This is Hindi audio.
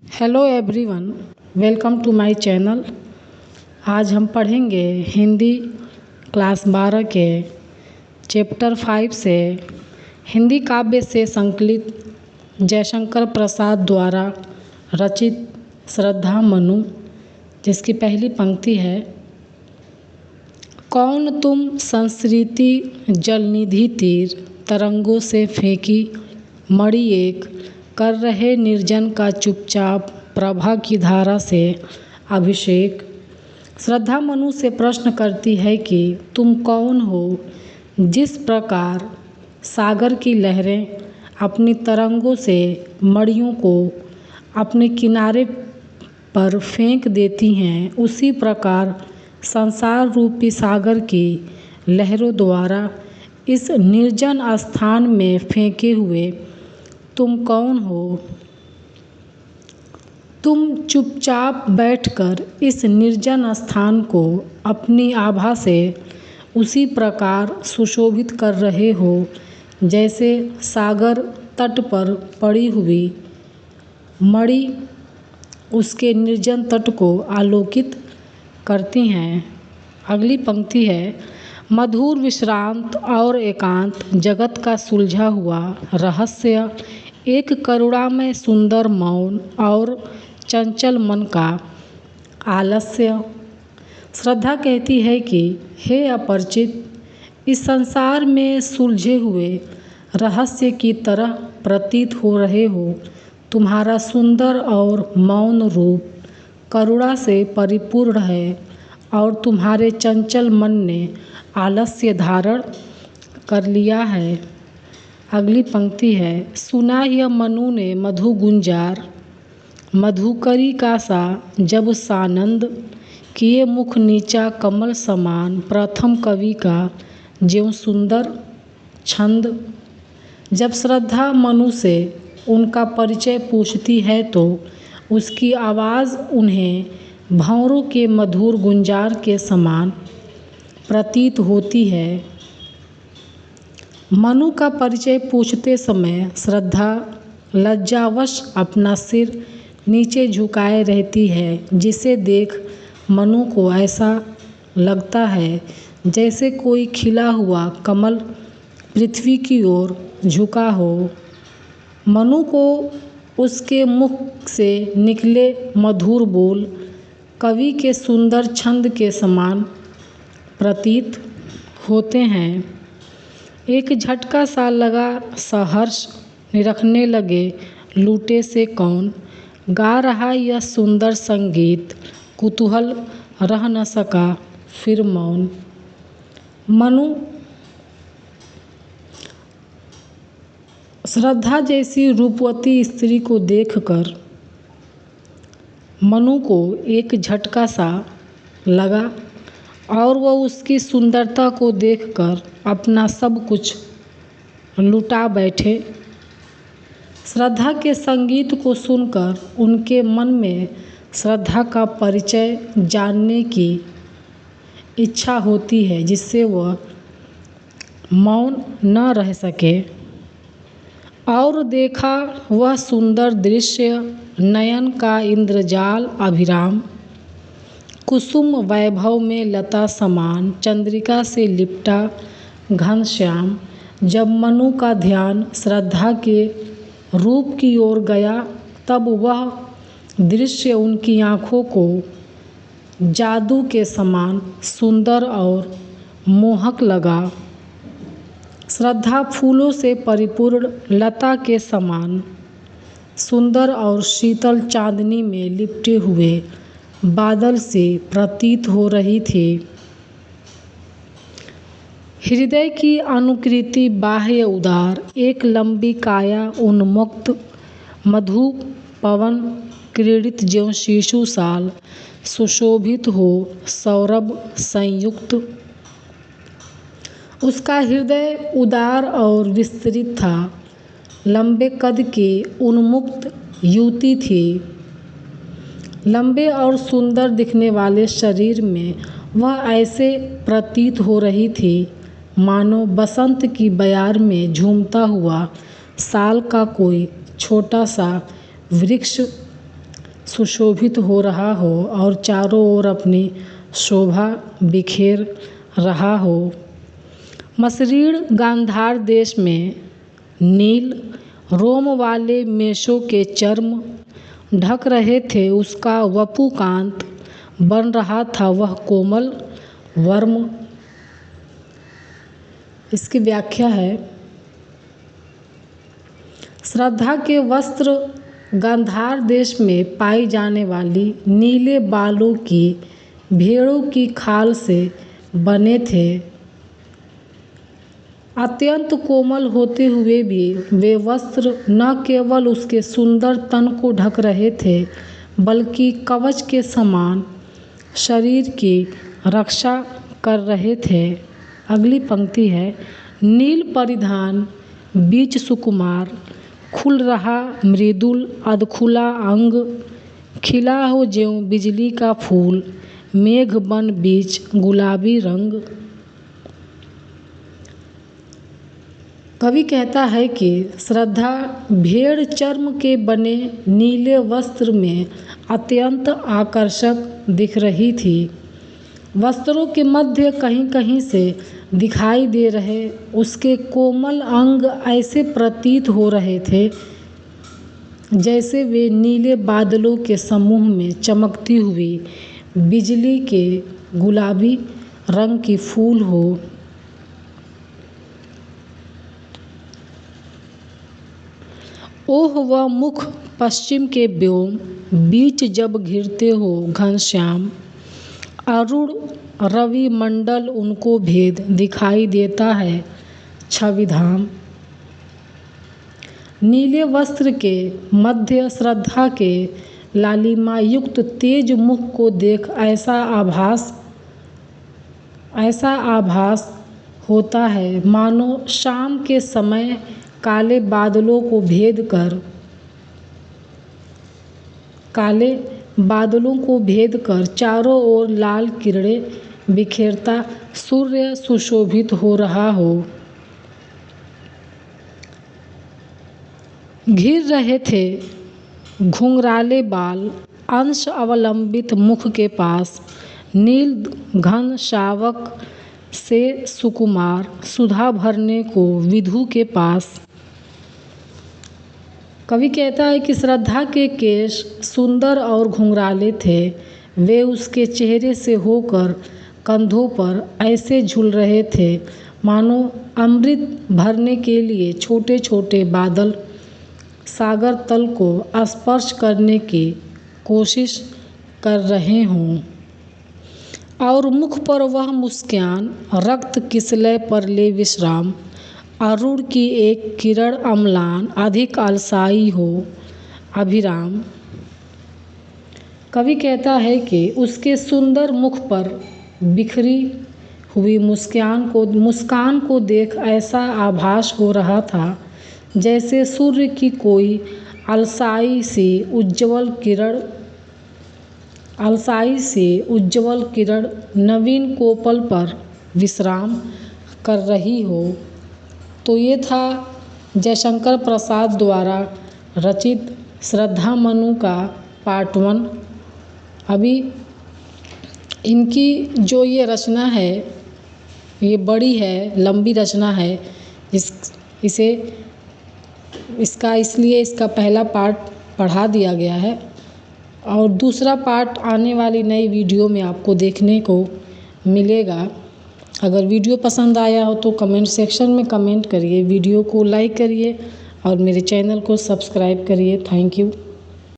Hello everyone, welcome to my channel. आज हम पढ़ेंगे हिंदी क्लास 12 के चैप्टर 5 से हिंदी काव्य से संकलित जयशंकर प्रसाद द्वारा रचित श्रद्धा मनु, जिसकी पहली पंक्ति है। कौन तुम संस्कृति जलनिधि तीर, तरंगों से फेंकी मणि एक, कर रहे निर्जन का चुपचाप प्रभा की धारा से अभिषेक। श्रद्धा मनु से प्रश्न करती है कि तुम कौन हो, जिस प्रकार सागर की लहरें अपनी तरंगों से मणियों को अपने किनारे पर फेंक देती हैं, उसी प्रकार संसार रूपी सागर की लहरों द्वारा इस निर्जन स्थान में फेंके हुए तुम कौन हो। तुम चुपचाप बैठकर इस निर्जन स्थान को अपनी आभा से उसी प्रकार सुशोभित कर रहे हो जैसे सागर तट पर पड़ी हुई मणि उसके निर्जन तट को आलोकित करती हैं। अगली पंक्ति है। मधुर विश्रांत और एकांत जगत का सुलझा हुआ रहस्य, एक करुणामय सुंदर मौन और चंचल मन का आलस्य। श्रद्धा कहती है कि हे अपरिचित, इस संसार में सुलझे हुए रहस्य की तरह प्रतीत हो रहे हो। तुम्हारा सुंदर और मौन रूप करुणा से परिपूर्ण है और तुम्हारे चंचल मन ने आलस्य धारण कर लिया है। अगली पंक्ति है। सुना यह मनु ने मधु गुंजार, मधुकरी का सा जब सानंद, किए मुख नीचा कमल समान, प्रथम कवि का ज्यों सुंदर छंद। जब श्रद्धा मनु से उनका परिचय पूछती है तो उसकी आवाज़ उन्हें भंवरों के मधुर गुंजार के समान प्रतीत होती है। मनु का परिचय पूछते समय श्रद्धा लज्जावश अपना सिर नीचे झुकाए रहती है, जिसे देख मनु को ऐसा लगता है जैसे कोई खिला हुआ कमल पृथ्वी की ओर झुका हो। मनु को उसके मुख से निकले मधुर बोल कवि के सुंदर छंद के समान प्रतीत होते हैं। एक झटका सा लगा सहर्ष निरखने लगे लूटे से कौन, गा रहा यह सुंदर संगीत, कुतूहल रह न सका फिर मौन। मनु श्रद्धा जैसी रूपवती स्त्री को देखकर मनु को एक झटका सा लगा और वह उसकी सुंदरता को देखकर अपना सब कुछ लुटा बैठे। श्रद्धा के संगीत को सुनकर उनके मन में श्रद्धा का परिचय जानने की इच्छा होती है, जिससे वह मौन न रह सके। और देखा वह सुंदर दृश्य, नयन का इंद्रजाल अभिराम, कुसुम वैभव में लता समान, चंद्रिका से लिपटा घनश्याम। जब मनु का ध्यान श्रद्धा के रूप की ओर गया, तब वह दृश्य उनकी आँखों को जादू के समान सुंदर और मोहक लगा। श्रद्धा फूलों से परिपूर्ण लता के समान सुंदर और शीतल चांदनी में लिपटे हुए बादल से प्रतीत हो रही थी। हृदय की अनुकृति बाह्य उदार, एक लंबी काया उन्मुक्त, मधु पवन क्रीड़ित ज्यों शिशु साल, सुशोभित हो सौरभ संयुक्त। उसका हृदय उदार और विस्तृत था, लंबे कद की उन्मुक्त युवती थी। लंबे और सुंदर दिखने वाले शरीर में वह ऐसे प्रतीत हो रही थी मानो बसंत की बयार में झूमता हुआ साल का कोई छोटा सा वृक्ष सुशोभित हो रहा हो और चारों ओर अपनी शोभा बिखेर रहा हो। मसरीण गांधार देश में नील रोम वाले मेषों के चर्म ढक रहे थे। उसका वपुकांत बन रहा था वह कोमल वर्म। इसकी व्याख्या है, श्रद्धा के वस्त्र गांधार देश में पाई जाने वाली नीले बालों की भेड़ों की खाल से बने थे। अत्यंत कोमल होते हुए भी वे वस्त्र न केवल उसके सुंदर तन को ढक रहे थे बल्कि कवच के समान शरीर की रक्षा कर रहे थे। अगली पंक्ति है, नील परिधान बीच सुकुमार, खुल रहा मृदुल अधखुला अंग, खिला हो ज्यों बिजली का फूल, मेघ बन बीच गुलाबी रंग। कवि कहता है कि श्रद्धा भेड़ चर्म के बने नीले वस्त्र में अत्यंत आकर्षक दिख रही थी। वस्त्रों के मध्य कहीं कहीं से दिखाई दे रहे उसके कोमल अंग ऐसे प्रतीत हो रहे थे जैसे वे नीले बादलों के समूह में चमकती हुई बिजली के गुलाबी रंग की फूल हो। ओह वह मुख पश्चिम के व्योम बीच जब घिरते हो घनश्याम, अरुण रवि मंडल उनको भेद दिखाई देता है छविधाम। नीले वस्त्र के मध्य श्रद्धा के लालिमा युक्त तेज मुख को देख ऐसा आभास होता है मानो शाम के समय काले बादलों को भेद कर चारों ओर लाल किरणें बिखेरता सूर्य सुशोभित हो रहा हो। घिर रहे थे घुंघराले बाल अंश अवलंबित मुख के पास, नील घन शावक से सुकुमार सुधा भरने को विधु के पास। कवि कहता है कि श्रद्धा के केश सुंदर और घुंघराले थे। वे उसके चेहरे से होकर कंधों पर ऐसे झूल रहे थे मानो अमृत भरने के लिए छोटे छोटे बादल सागर तल को स्पर्श करने की कोशिश कर रहे हों। और मुख पर वह मुस्कान रक्त किसलय पर ले विश्राम, अरुण की एक किरण अम्लान अधिक अलसाई हो अभिराम। कवि कहता है कि उसके सुंदर मुख पर बिखरी हुई मुस्कान को देख ऐसा आभास हो रहा था जैसे सूर्य की कोई अलसाई सी उज्ज्वल किरण नवीन कोपल पर विश्राम कर रही हो। तो ये था जयशंकर प्रसाद द्वारा रचित श्रद्धा मनु का पार्ट 1। अभी इनकी जो ये रचना है ये बड़ी है, लंबी रचना है। इसलिए इसका पहला पार्ट पढ़ा दिया गया है और दूसरा पार्ट आने वाली नई वीडियो में आपको देखने को मिलेगा। अगर वीडियो पसंद आया हो तो कमेंट सेक्शन में कमेंट करिए, वीडियो को लाइक करिए और मेरे चैनल को सब्सक्राइब करिए। Thank you.